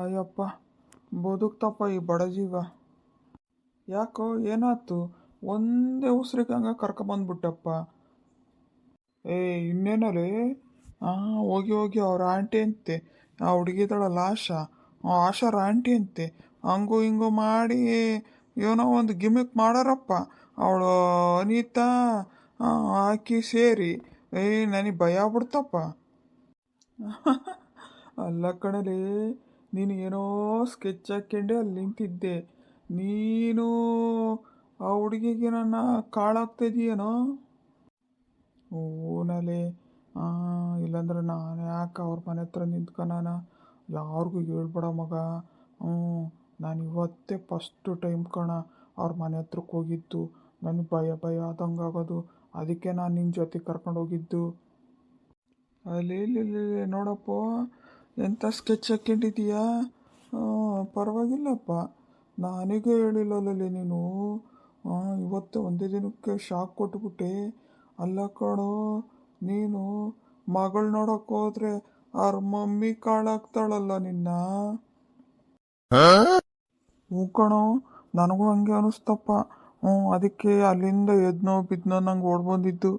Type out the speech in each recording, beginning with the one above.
ಅಯ್ಯಪ್ಪ, ಬದುಕ್ತಪ್ಪ ಈ ಬಡ ಜೀವ. ಯಾಕೋ ಏನಾಯ್ತು? ಒಂದೇ ಉಸ್ರಿಗೆ ಹಂಗೆ ಕರ್ಕೊಂಬಂದ್ಬಿಟ್ಟಪ್ಪ. ಇನ್ನೇನಲ್ಲೇ? ಹೋಗಿ ಹೋಗಿ ಅವ್ರ ಆಂಟಿ ಅಂತೆ, ಆ ಹುಡುಗಿದಳಲ್ಲ ಆಶಾ, ಆಶಾರ ಆಂಟಿ ಅಂತೆ. ಹಂಗೂ ಹಿಂಗೂ ಮಾಡಿ ಏನೋ ಒಂದು ಗಿಮಿಕ್ ಮಾಡಾರಪ್ಪ. ಅವಳು ಅನಿತಾ ಹಾಕಿ ಸೇರಿ ನನಗೆ ಭಯ ಆಗ್ಬಿಡ್ತಪ್ಪ. ಅಲ್ಲ ಕಣಲೇ, ನೀನು ಏನೋ ಸ್ಕೆಚ್ ಹಾಕ್ಯಂಡೆ ಅಲ್ಲಿ ನಿಂತಿದ್ದೆ. ನೀನು ಆ ಹುಡುಗಿಗೆ ನನ್ನ ಕಾಳಾಗ್ತಿದೀಯೇನೋ? ಓನಲೆ, ಇಲ್ಲಾಂದ್ರೆ ನಾನು ಯಾಕೆ ಅವ್ರ ಮನೆ ಹತ್ರ ನಿಂತ್ಕೊಳಣ? ಯಾರಿಗೂ ಹೇಳ್ಬೇಡ ಮಗ. ನಾನು ಇವತ್ತೇ ಫಸ್ಟು ಟೈಮ್ ಕಣ ಅವ್ರ ಮನೆ ಹತ್ರಕ್ಕೆ ಹೋಗಿದ್ದು. ನನಗೆ ಭಯ ಭಯ ಆದಂಗೆ ಆಗೋದು, ಅದಕ್ಕೆ ನಾನು ನಿನ್ನ ಜೊತೆ ಕರ್ಕೊಂಡು ಹೋಗಿದ್ದು. ಅಲ್ಲಿ ನೋಡಪ್ಪ, ಎಂಥ ಸ್ಕೆಚ್ ಹಾಕ್ಕೊಂಡಿದ್ದೀಯಾ? ಪರವಾಗಿಲ್ಲಪ್ಪ, ನನಗೆ ಹೇಳಿಲ್ಲಲ್ಲೇ ನೀನು. ಇವತ್ತು ಒಂದೇ ದಿನಕ್ಕೆ ಶಾಕ್ ಕೊಟ್ಬಿಟ್ಟೆ. ಅಲ್ಲ ಕಣೋ, ನೀನು ಮಗಳು ನೋಡೋಕೆ ಹೋದ್ರೆ ಅವ್ರ ಮಮ್ಮಿ ಕಾಳಾಗ್ತಾಳಲ್ಲ ನಿನ್ನ. ಹ್ಞೂ ಕಣೋ, ನನಗೂ ಹಂಗೆ ಅನಿಸ್ತಪ್ಪ. ಅದಕ್ಕೆ ಅಲ್ಲಿಂದ ಎದ್ನೋ ಬಿದ್ನೋ ನಂಗೆ ಓಡ್ಬಂದಿದ್ದು.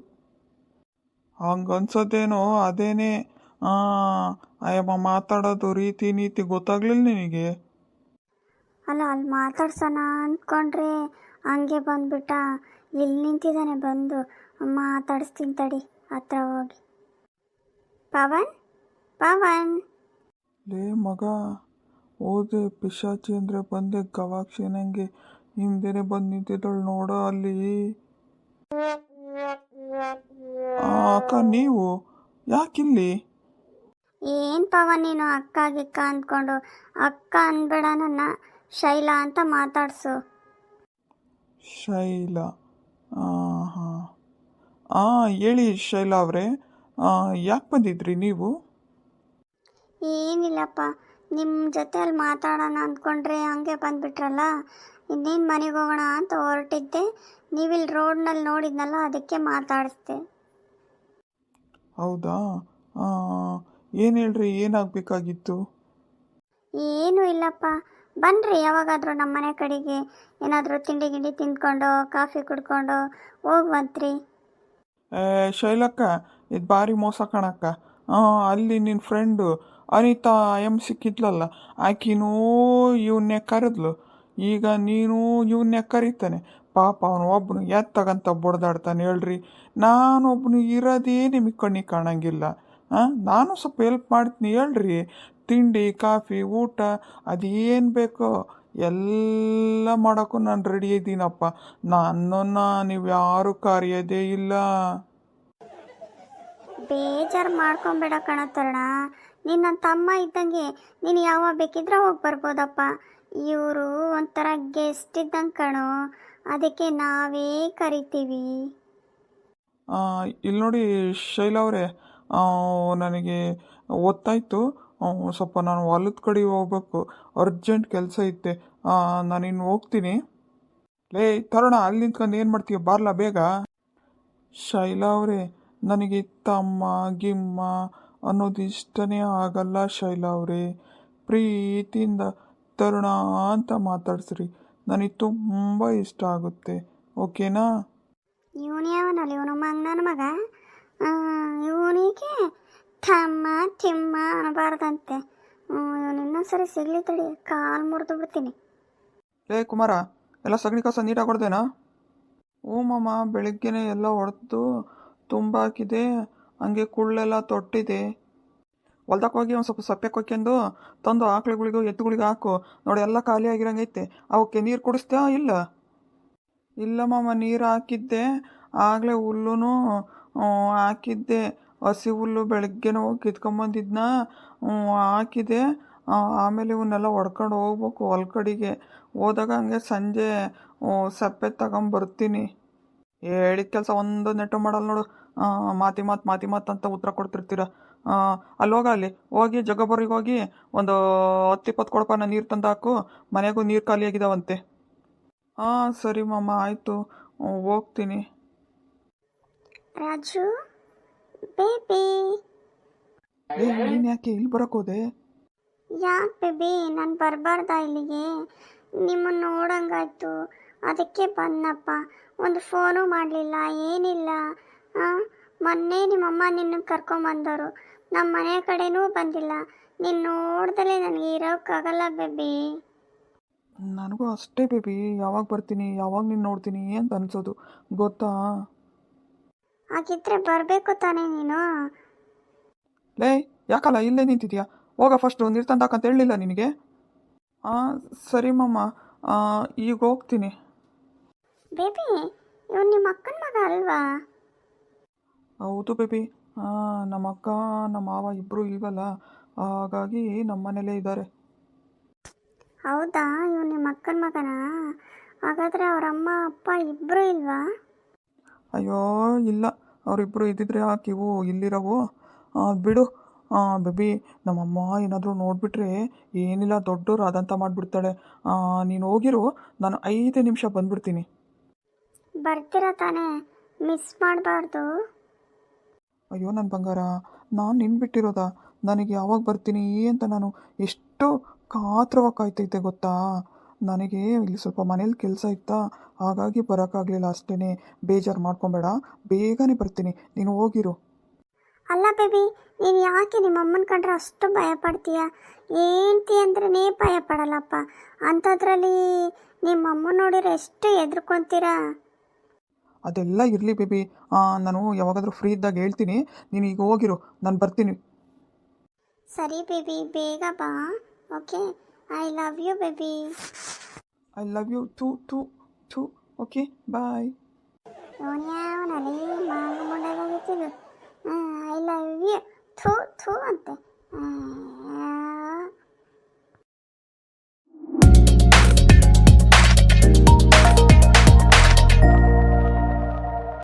ಹಂಗೆ ಅನ್ಸೋದೇನೋ ಅದೇನೇ. ಅಯ್ಯಮ್ಮ ಮಾತಾಡೋದು ರೀತಿ ನೀತಿ ಗೊತ್ತಾಗ್ಲಿಲ್ಲ ನಿನಗೆ? ಅಲ್ಲ, ಅಲ್ಲಿ ಮಾತಾಡ್ಸೋಣ ಅಂದ್ಕೊಂಡ್ರೆ ಹಂಗೆ ಬಂದ್ಬಿಟ್ಟ. ಇಲ್ಲಿ ನಿಂತಿದ್ದಾನೆ, ಬಂದು ಮಾತಾಡಿಸ್ತೀನಿ ತಡಿ ಹತ್ರ ಹೋಗಿ. ಪವನ್, ಪವನ್. ಲೇ ಮಗ, ಹೋದೆ ಪಿಶಾಚಿ ಅಂದರೆ ಬಂದೆ ಗವಾಕ್ಷಿ ನಂಗೆ ಹಿಂದೆನೆ ಬಂದು ನಿಂತಿದ್ದಳು ನೋಡೋ ಅಲ್ಲಿ. ಅಕ್ಕ, ನೀವು ಯಾಕಿಲ್ಲಿ? ಏನು ಪವನ್, ನೀನು ಅಕ್ಕ ಗಿಕ್ಕ ಅಂದ್ಕೊಂಡು ಅಕ್ಕ ಅನ್ಬೇಡ, ನನ್ನ ಶೈಲಾ ಅಂತ ಮಾತಾಡ್ಸು. ಶೈಲಾ? ಹಾಂ ಹೇಳಿ ಶೈಲಾ ಅವರೇ, ಯಾಕೆ ಬಂದಿದ್ರಿ ನೀವು? ಏನಿಲ್ಲಪ್ಪ, ನಿಮ್ಮ ಜೊತೆ ಅಲ್ಲಿ ಮಾತಾಡೋಣ ಅಂದ್ಕೊಂಡ್ರೆ ಹಂಗೆ ಬಂದುಬಿಟ್ರಲ್ಲ. ಇನ್ನೇನು ಮನೆಗೆ ಹೋಗೋಣ ಅಂತ ಹೊರಟಿದ್ದೆ. ನೀವಿಲ್ಲಿ ರೋಡ್ನಲ್ಲಿ ನೋಡಿದ್ನಲ್ಲ, ಅದಕ್ಕೆ ಮಾತಾಡಿಸ್ದೆ. ಹೌದಾ? ಏನು ಹೇಳ್ರಿ, ಏನಾಗಬೇಕಾಗಿತ್ತು? ಏನೂ ಇಲ್ಲಪ್ಪ, ಬನ್ನಿರಿ ಯಾವಾಗಾದರೂ ನಮ್ಮ ಮನೆ ಕಡೆಗೆ. ಏನಾದರೂ ತಿಂಡಿ ಗಿಂಡಿ ತಿಂದ್ಕೊಂಡು ಕಾಫಿ ಕುಡ್ಕೊಂಡು ಹೋಗ್ವಂತ್ರಿ. ಶೈಲಕ್ಕ, ಇದು ಭಾರಿ ಮೋಸ ಕಣಕ್ಕ. ಅಲ್ಲಿ ನಿನ್ನ ಫ್ರೆಂಡು ಅನಿತಾ ಸಿಕ್ಕಿದ್ಲಲ್ಲ, ಆಕಿನೂ ಇವನ್ನೇ ಕರೆದ್ಲು. ಈಗ ನೀನು ಇವನ್ನೇ ಕರೀತಾನೆ. ಪಾಪ ಅವನು ಒಬ್ಬನು ಎತ್ತಗಂತ ಬಡ್ದಾಡ್ತಾನೆ ಹೇಳ್ರಿ. ನಾನೊಬ್ಬನು ಇರೋದೇ ನಿಮಗೆ ಕಣ್ಣಿಗೆ ಕಾಣಂಗಿಲ್ಲ. ನಾನು ಸ್ವಲ್ಪ ಹೆಲ್ಪ್ ಮಾಡ್ತೀನಿ ಹೇಳ್ರಿ. ತಿಂಡಿ ಕಾಫಿ ಊಟ ಅದೇನು ಬೇಕೋ ಎಲ್ಲ ಮಾಡೋಕ್ಕೂ ನಾನು ರೆಡಿ ಇದ್ದೀನಪ್ಪ. ನನ್ನನ್ನು ನೀವು ಯಾರೂ ಕರೆಯೋದೇ ಇಲ್ಲ. ಬೇಜಾರು ಮಾಡ್ಕೊಂಬೇಡ ಕಣ ತರುಣ, ನೀನು ನನ್ನ ತಮ್ಮ ಇದ್ದಂಗೆ. ನೀನು ಯಾವಾಗ ಬೇಕಿದ್ರೆ ಹೋಗಿ ಬರ್ಬೋದಪ್ಪ. ಇವರು ಒಂಥರ ಗೆಸ್ಟ್ ಇದ್ದಂಗೆ ಕಣೋ, ಅದಕ್ಕೆ ನಾವೇ ಕರಿತೀವಿ. ಇಲ್ಲಿ ನೋಡಿ ಶೈಲಾ ಅವರೇ, ನನಗೆ ಗೊತ್ತಾಯ್ತು. ಸ್ವಲ್ಪ ನಾನು ಹೊಲದ ಕಡೆ ಹೋಗ್ಬೇಕು, ಅರ್ಜೆಂಟ್ ಕೆಲಸ ಐತೆ. ನಾನಿನ್ನು ಹೋಗ್ತೀನಿ. ಲೇ ತರುಣ, ಅಲ್ಲಿ ನಿಂತ್ಕೊಂಡು ಏನು ಮಾಡ್ತೀಯ? ಬಾರ್ಲಾ ಬೇಗ. ಶೈಲಾ ಅವರೇ, ನನಗೆ ತಮ್ಮ ಗಿಮ್ಮ ಅನ್ನೋದು ಇಷ್ಟನೇ ಆಗಲ್ಲ ಶೈಲಾ ಅವರೇ. ಪ್ರೀತಿಯಿಂದ ತರುಣ ಅಂತ ಮಾತಾಡ್ಸ್ರಿ, ನನಗೆ ತುಂಬ ಇಷ್ಟ ಆಗುತ್ತೆ. ಓಕೆನಾ? ಇವನು ಯಾವನಲ್ಲಿ, ಇವನು ನನ್ನ ಮಗ. ಇವನಿಗೆ ತಮ್ಮ ತಿಮ್ಮ ಅನ್ನಬಾರ್ದಂತೆ. ಇವನು ಇನ್ನೊಂದ್ಸರಿ ಸಿಗ್ಲಿ ತಡಿ, ಕಾಲು ಮುರಿದು ಬಿಡ್ತೀನಿ. ಲೇ ಕುಮಾರ, ಎಲ್ಲ ಸಗಣಿ ಕಸ ನೀಟಾಗಿ ಹೊಡೆದೇನಾ? ಹ್ಞೂ ಮಾಮ, ಬೆಳಿಗ್ಗೆನೆ ಎಲ್ಲ ಹೊಡೆದು ತುಂಬ ಹಾಕಿದೆ. ಹಂಗೆ ಕುಳ್ಳೆಲ್ಲ ತೊಟ್ಟಿದೆ. ಹೊಲ್ದಕ್ಕೆ ಹೋಗಿ ಒಂದು ಸ್ವಲ್ಪ ಸಪ್ಪೆ ಕೊಯ್ಕೊಂಡು ತಂದು ಆಕಳುಗಳಿಗೂ ಎತ್ತುಗಳಿಗೆ ಹಾಕು. ನೋಡಿ, ಎಲ್ಲ ಖಾಲಿ ಆಗಿರಂಗೈತೆ. ಅವಕ್ಕೆ ನೀರು ಕುಡಿಸ್ತೀಯಾ? ಇಲ್ಲ ಇಲ್ಲ ಮಾಮ, ನೀರು ಹಾಕಿದ್ದೆ ಆಗಲೇ. ಹುಲ್ಲೂ ಹಾಕಿದ್ದೆ, ಹಸಿ ಹುಲ್ಲು ಬೆಳಗ್ಗೆನೇ ಹೋಗಿ ಕಿತ್ಕೊಂಬಂದಿದ್ನ ಹಾಕಿದೆ. ಆಮೇಲೆ ಇವನ್ನೆಲ್ಲ ಹೊಡ್ಕೊಂಡು ಹೋಗ್ಬೇಕು ಹೊಲ್ಕಡೆಗೆ. ಹೋದಾಗ ಹಂಗೆ ಸಂಜೆ ಸಪ್ಪೆ ತಗೊಂಬರ್ತೀನಿ. ಹೇಳಿದ ಕೆಲಸ ಒಂದು ನೆಟ್ಟು ಮಾಡಲ್ಲ ನೋಡು. ಮಾತಿ ಮಾತು ಅಂತ ಉತ್ತರ ಕೊಡ್ತಿರ್ತೀರ. ಅಲ್ಲಿ ಹೋಗಿ ಜಗಬರಿಗೆ ಹೋಗಿ ಒಂದು 10-20 ಕೊಡಪಾನ ನೀರು ತಂದು ಹಾಕು. ಮನೆಗೂ ನೀರು ಖಾಲಿಯಾಗಿದ್ದಾವಂತೆ. ಸರಿ ಮಾಮ, ಆಯಿತು, ಹೋಗ್ತೀನಿ. ರಾಜು ಬೇಬಿ, ನೀನು ಯಾಕೆ ಇಲ್ಲಿ ಬರೋಕ್ಕೋದೆ? ಯಾಕೆ ಬೇಬಿ ನಾನು ಬರಬಾರ್ದಾ ಇಲ್ಲಿಗೆ? ನಿಮ್ಮನ್ನು ನೋಡಂಗಾಯ್ತು, ಅದಕ್ಕೆ ಬಂದಪ್ಪ. ಒಂದು ಫೋನು ಮಾಡಲಿಲ್ಲ, ಏನಿಲ್ಲ. ಹಾಂ, ಮೊನ್ನೆ ನಿಮ್ಮಮ್ಮ ನಿನ್ನ ಕರ್ಕೊಂಬಂದವರು, ನಮ್ಮ ಮನೆ ಕಡೆನೂ ಬಂದಿಲ್ಲ. ನೀನು ನೋಡ್ದಲೇ ನನಗೆ ಇರೋಕ್ಕಾಗಲ್ಲ ಬೇಬಿ. ನನಗೂ ಅಷ್ಟೇ ಬೇಬಿ, ಯಾವಾಗ ಬರ್ತೀನಿ ಯಾವಾಗ ನೀನು ನೋಡ್ತೀನಿ ಅಂತ ಅನ್ಸೋದು ಗೊತ್ತಾ. ಹಾಗಿದ್ರೆ ಬರಬೇಕು ತಾನೇ ನೀನು? ಲೇ, ಯಾಕಲ್ಲ ಇಲ್ಲೇ ನಿಂತಿದ್ಯಾ? ಹೋಗ ಫಸ್ಟು ನೀರು ತಂದಾಕಂತ ಹೇಳಲಿಲ್ಲ ನಿನಗೆ? ಹಾಂ ಸರಿ ಮಮ್ಮ, ಈಗ ಹೋಗ್ತೀನಿ. ಬೇಬಿ, ಇವನು ನಿಮ್ಮ ಅಕ್ಕನ ಮಗ ಅಲ್ವಾ? ಹೌದು ಬೇಬಿ, ನಮ್ಮ ಅಕ್ಕ ನಮ್ಮ ಮಾವ ಇಬ್ಬರು ಇಲ್ವಲ್ಲ, ಹಾಗಾಗಿ ನಮ್ಮ ಮನೇಲೇ ಇದ್ದಾರೆ. ಹೌದಾ, ಇವನು ನಿಮ್ಮ ಅಕ್ಕನ ಮಗನಾ? ಹಾಗಾದರೆ ಅವರಮ್ಮ ಅಪ್ಪ ಇಬ್ಬರು ಇಲ್ವಾ? ಅಯ್ಯೋ ಇಲ್ಲ, ಅವರಿಬ್ಬರು ಇದ್ದಿದ್ರೆ ಇವು ಇಲ್ಲಿರವು. ಬಿಡು ಬೇಬಿ, ನಮ್ಮಮ್ಮ ಏನಾದರೂ ನೋಡಿಬಿಟ್ರೆ ಏನಿಲ್ಲ ದೊಡ್ಡೋರು ಅದಂತ ಮಾಡಿಬಿಡ್ತಾಳೆ. ನೀನು ಹೋಗಿರು, ನಾನು 5 ನಿಮಿಷ ಬಂದ್ಬಿಡ್ತೀನಿ. ಬರ್ತೀರಾ ತಾನೇ? ಮಿಸ್ ಮಾಡಬಾರ್ದು. ಅಯ್ಯೋ ನನ್ನ ಬಂಗಾರ, ನಾನು ನಿನ್ನ ಬಿಟ್ಟಿರೋದಾ? ನನಗೆ ಯಾವಾಗ ಬರ್ತೀನಿ ಅಂತ ನಾನು ಎಷ್ಟು ಕಾತ್ರವಾಗಿ ಕಾಯ್ತೈತೆ ಗೊತ್ತಾ. ನನಗೆ ಇಲ್ಲಿ ಸ್ವಲ್ಪ ಮನೇಲಿ ಕೆಲಸ ಇತ್ತಾ, ಹಾಗಾಗಿ ಬರೋಕ್ಕಾಗಲಿಲ್ಲ ಅಷ್ಟೇ. ಬೇಜಾರು ಮಾಡ್ಕೊಬೇಡ, ಬೇಗನೆ ಬರ್ತೀನಿ, ನೀನು ಹೋಗಿರು. ಅಲ್ಲ ಬೇಬಿ, ನೀನು ಯಾಕೆ ನಿಮ್ಮ ಅಮ್ಮನ ಕಂಡ್ರೆ ಅಷ್ಟು ಭಯ ಪಡ್ತೀಯ? ఏంటి ಅಂದ್ರೇ ಭಯ ಪಡಲ್ಲಪ್ಪ, ಅಂಥದ್ರಲ್ಲಿ ನಿಮ್ಮ ಅಮ್ಮ ನೋಡಿದ್ರೆ ಎಷ್ಟು ಹೆದರ್ಕೊಂತೀರಾ? ಅದೆಲ್ಲ ಇರಲಿ ಬೇಬಿ, ನಾನು ಯಾವಾಗಾದರೂ ಫ್ರೀ ಇದ್ದಾಗ ಹೇಳ್ತೀನಿ, ನೀನು ಈಗ ಹೋಗಿರು, ನಾನು ಬರ್ತೀನಿ. ಸರಿ ಬೇಬಿ, ಬೇಗ ಬಾ. Okay, I love you baby. I love you too too too. Okay bye. ಇವನ್ಯಾವನಲ್ಲಿ